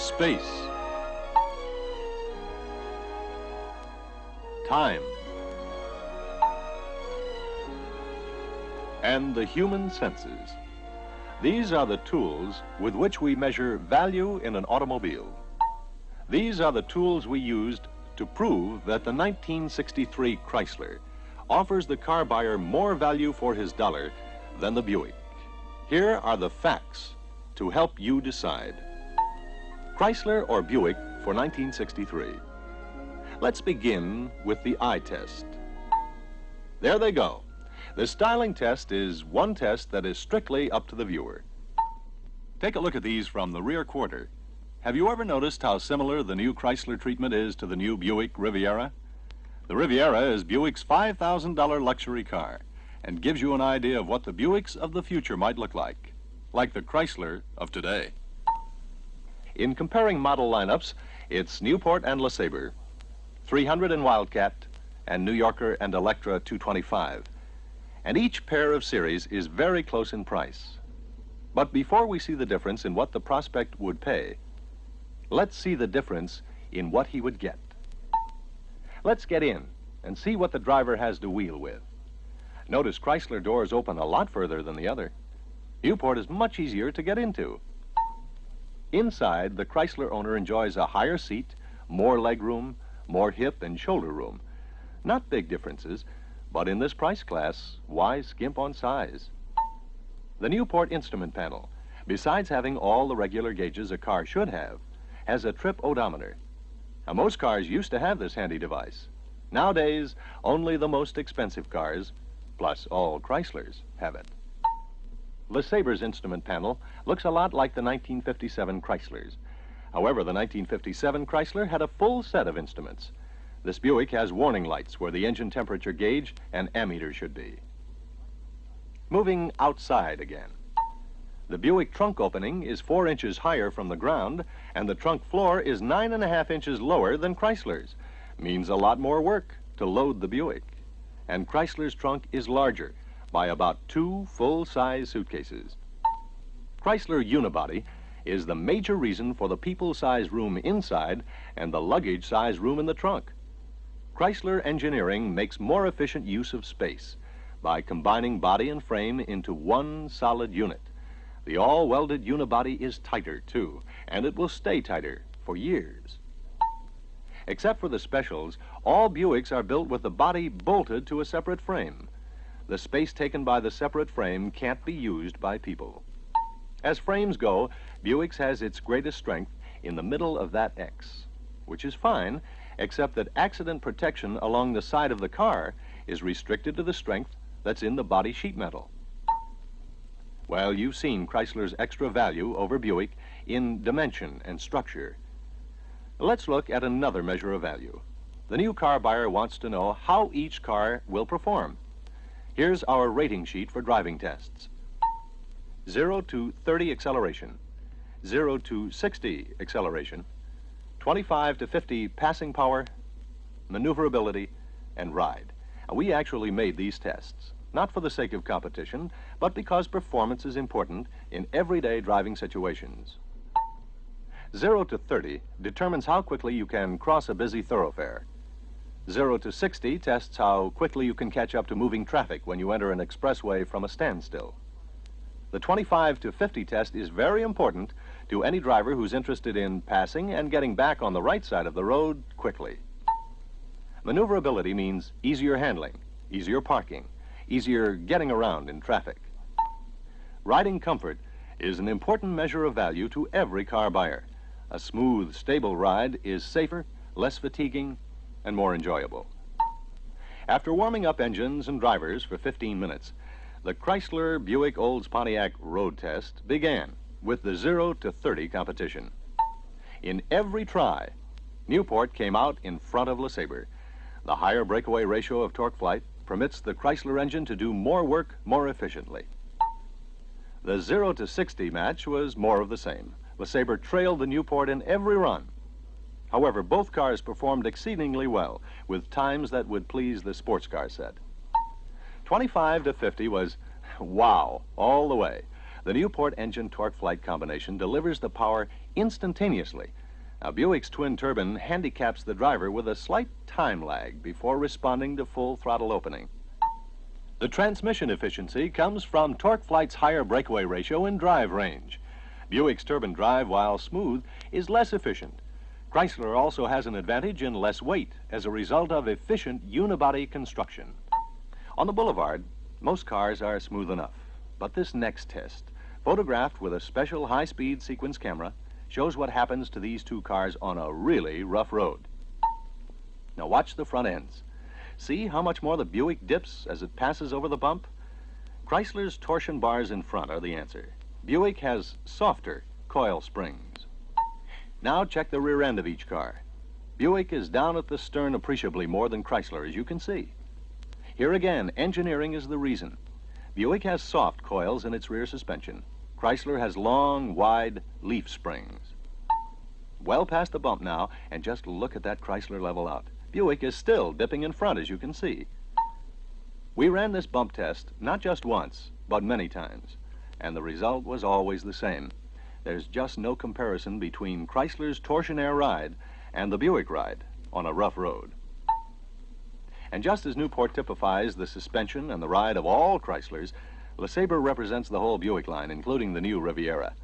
space, time, and the human senses. These are the tools with which we measure value in an automobile. These are the tools we used to prove that the 1963 Chrysler offers the car buyer more value for his dollar than the Buick. Here are the facts to help you decide. Chrysler or Buick for 1963? Let's begin with the eye test. There they go. The styling test is one test that is strictly up to the viewer. Take a look at these from the rear quarter. Have you ever noticed how similar the new Chrysler treatment is to the new Buick Riviera? The Riviera is Buick's $5,000 luxury car and gives you an idea of what the Buicks of the future might look like the Chrysler of today. In comparing model lineups, it's Newport and LeSabre, 300 and Wildcat, and New Yorker and Electra 225. And each pair of series is very close in price. But before we see the difference in what the prospect would pay, let's see the difference in what he would get. Let's get in and see what the driver has to wheel with. Notice Chrysler doors open a lot further than the other. Newport is much easier to get into. Inside, the Chrysler owner enjoys a higher seat, more leg room, more hip and shoulder room. Not big differences, but in this price class, why skimp on size? The Newport instrument panel, besides having all the regular gauges a car should have, has a trip odometer. Now, most cars used to have this handy device. Nowadays, only the most expensive cars, plus all Chryslers, have it. LeSabre's instrument panel looks a lot like the 1957 Chryslers. However, the 1957 Chrysler had a full set of instruments. This Buick has warning lights where the engine temperature gauge and ammeter should be. Moving outside again. The Buick trunk opening is 4 inches higher from the ground, and the trunk floor is 9.5 inches lower than Chrysler's. Means a lot more work to load the Buick. And Chrysler's trunk is larger by about 2 full-size suitcases. Chrysler Unibody is the major reason for the people-size room inside and the luggage-size room in the trunk. Chrysler engineering makes more efficient use of space by combining body and frame into one solid unit. The all-welded unibody is tighter, too, and it will stay tighter for years. Except for the specials, all Buicks are built with the body bolted to a separate frame. The space taken by the separate frame can't be used by people. As frames go, Buick's has its greatest strength in the middle of that X, which is fine, except that accident protection along the side of the car is restricted to the strength that's in the body sheet metal. Well, you've seen Chrysler's extra value over Buick in dimension and structure. Let's look at another measure of value. The new car buyer wants to know how each car will perform. Here's our rating sheet for driving tests. 0 to 30 acceleration, 0 to 60 acceleration, 25 to 50 passing power, maneuverability, and ride. Now, we actually made these tests, not for the sake of competition, but because performance is important in everyday driving situations. 0 to 30 determines how quickly you can cross a busy thoroughfare. 0 to 60 tests how quickly you can catch up to moving traffic when you enter an expressway from a standstill. The 25 to 50 test is very important to any driver who's interested in passing and getting back on the right side of the road quickly. Maneuverability means easier handling, easier parking, easier getting around in traffic. Riding comfort is an important measure of value to every car buyer. A smooth, stable ride is safer, less fatiguing, and more enjoyable. After warming up engines and drivers for 15 minutes, the Chrysler Buick Olds Pontiac road test began with the 0 to 30 competition. In every try, Newport came out in front of LeSabre. The higher breakaway ratio of torque flight permits the Chrysler engine to do more work more efficiently. The 0 to 60 match was more of the same. LeSabre trailed the Newport in every run. However, both cars performed exceedingly well, with times that would please the sports car set. 25 to 50 was wow all the way. The Newport engine-torque flight combination delivers the power instantaneously. Now, Buick's twin turbine handicaps the driver with a slight time lag before responding to full throttle opening. The transmission efficiency comes from torque flight's higher breakaway ratio and drive range. Buick's turbine drive, while smooth, is less efficient. Chrysler also has an advantage in less weight as a result of efficient unibody construction. On the boulevard, most cars are smooth enough, but this next test, photographed with a special high-speed sequence camera, shows what happens to these two cars on a really rough road. Now watch the front ends. See how much more the Buick dips as it passes over the bump? Chrysler's torsion bars in front are the answer. Buick has softer coil springs. Now check the rear end of each car. Buick is down at the stern appreciably more than Chrysler, as you can see. Here again, engineering is the reason. Buick has soft coils in its rear suspension. Chrysler has long, wide leaf springs. Well past the bump now, and just look at that Chrysler level out. Buick is still dipping in front, as you can see. We ran this bump test not just once, but many times, and the result was always the same. There's just no comparison between Chrysler's torsionaire ride and the Buick ride on a rough road. And just as Newport typifies the suspension and the ride of all Chryslers, LeSabre represents the whole Buick line, including the new Riviera.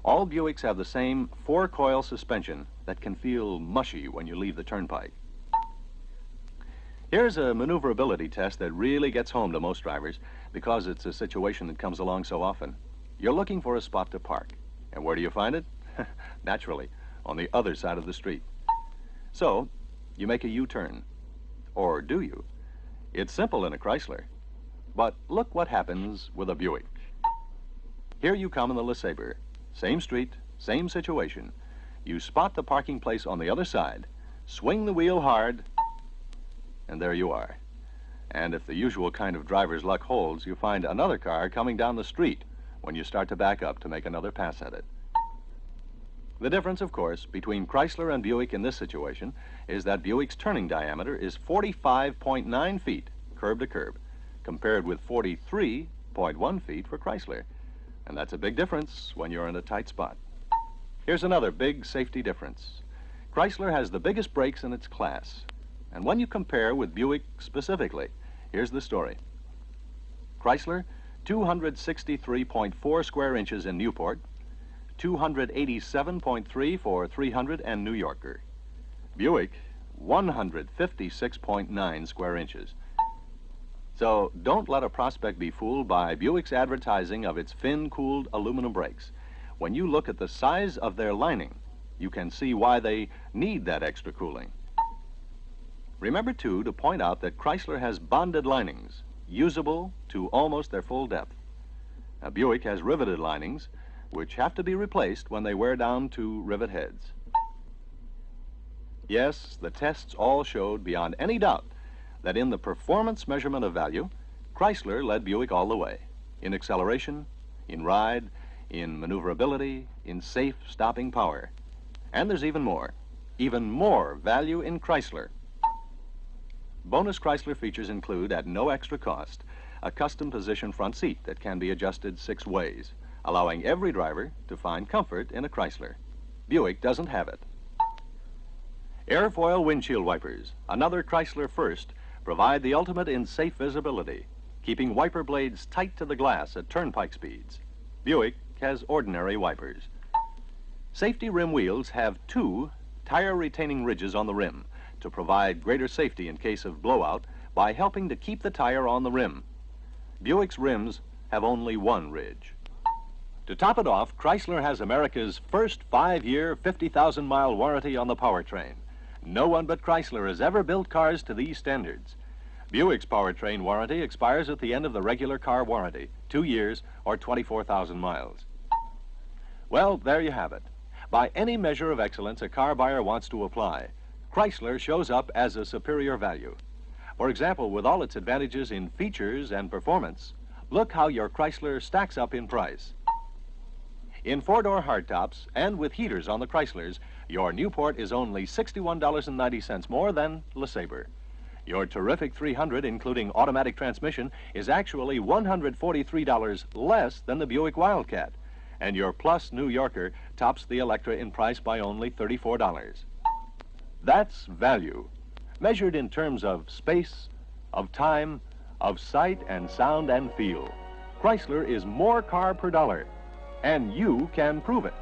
All Buicks have the same four-coil suspension that can feel mushy when you leave the turnpike. Here's a maneuverability test that really gets home to most drivers because it's a situation that comes along so often. You're looking for a spot to park. And where do you find it? Naturally, on the other side of the street. So, you make a U-turn. Or do you? It's simple in a Chrysler. But look what happens with a Buick. Here you come in the LeSabre. Same street, same situation. You spot the parking place on the other side, swing the wheel hard, and there you are. And if the usual kind of driver's luck holds, you find another car coming down the street when you start to back up to make another pass at it. The difference, of course, between Chrysler and Buick in this situation is that Buick's turning diameter is 45.9 feet, curb to curb, compared with 43.1 feet for Chrysler. And that's a big difference when you're in a tight spot. Here's another big safety difference. Chrysler has the biggest brakes in its class. And when you compare with Buick specifically, here's the story. Chrysler, 263.4 square inches in Newport, 287.3 for 300 and New Yorker. Buick, 156.9 square inches. So don't let a prospect be fooled by Buick's advertising of its fin-cooled aluminum brakes. When you look at the size of their lining, you can see why they need that extra cooling. Remember, too, to point out that Chrysler has bonded linings, usable to almost their full depth. Now, Buick has riveted linings, which have to be replaced when they wear down to rivet heads. Yes, the tests all showed beyond any doubt that in the performance measurement of value, Chrysler led Buick all the way, in acceleration, in ride, in maneuverability, in safe stopping power. And there's even more value in Chrysler. Bonus Chrysler features include, at no extra cost, a custom position front seat that can be adjusted 6 ways, allowing every driver to find comfort in a Chrysler. Buick doesn't have it. Airfoil windshield wipers, another Chrysler first, provide the ultimate in safe visibility, keeping wiper blades tight to the glass at turnpike speeds. Buick has ordinary wipers. Safety rim wheels have 2 tire-retaining ridges on the rim to provide greater safety in case of blowout by helping to keep the tire on the rim. Buick's rims have only 1 ridge. To top it off, Chrysler has America's first 5-year, 50,000-mile warranty on the powertrain. No one but Chrysler has ever built cars to these standards. Buick's powertrain warranty expires at the end of the regular car warranty, 2 years or 24,000 miles. Well, there you have it. By any measure of excellence a car buyer wants to apply, Chrysler shows up as a superior value. For example, with all its advantages in features and performance, look how your Chrysler stacks up in price. In 4-door hardtops and with heaters on the Chryslers, your Newport is only $61.90 more than LeSabre. Your terrific 300, including automatic transmission, is actually $143 less than the Buick Wildcat. And your Plus New Yorker tops the Electra in price by only $34. That's value, measured in terms of space, of time, of sight and sound and feel. Chrysler is more car per dollar, and you can prove it.